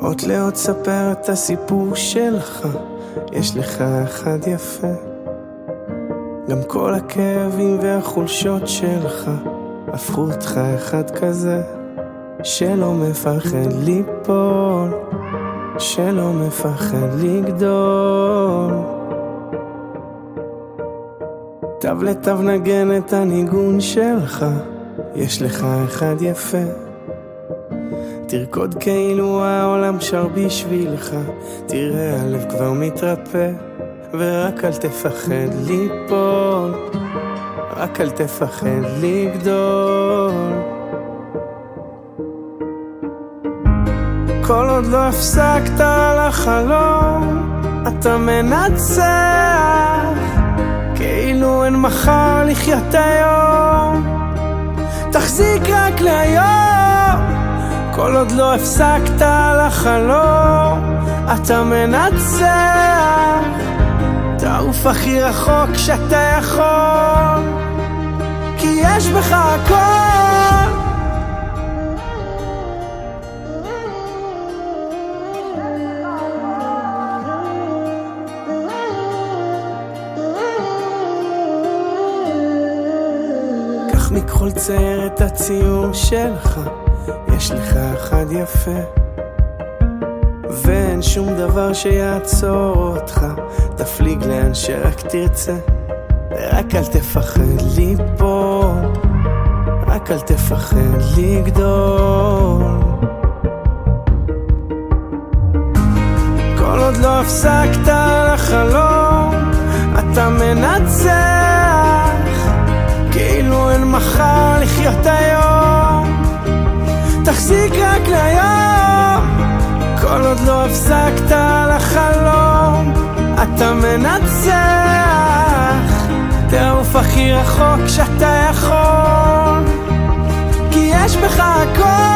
עוד לאט ספר את הסיפור שלך, יש לך אחד יפה. גם כל הכאבים והחולשות שלך הפכו אותך אחד כזה, שלא מפחד ליפול, שלא מפחד לגדול. תו לתו נגן את הניגון שלך, יש לך אחד יפה. תרקוד כאילו העולם שר בשבילך, תראה הלב כבר מתרפא. ורק אל תפחד ליפול, רק אל תפחד לגדול. כל עוד לא הפסקת על החלום, אתה מנצח, כאילו אין מחר לחיות היום. תחזיק רק להיום, כל עוד לא הפסקת על החלום, אתה מנצח. תעוף הכי רחוק שאתה יכול, כי יש בך הכל. קח מכחול צייר את הציור שלך, יש לך אחד יפה. ואין שום דבר שיעצור אותך, תפליג לאן שרק תרצה. ורק אל תפחד ליפול, רק אל תפחד לגדול. כל עוד לא הפסקת על החלום, אתה מנצח, כאילו אין מחר לחיות היום. תחזיק רק להיום, כל עוד לא הפסקת על החלום, אתה מנצח. תעוף הכי רחוק שאתה יכול, כי יש בך הכל.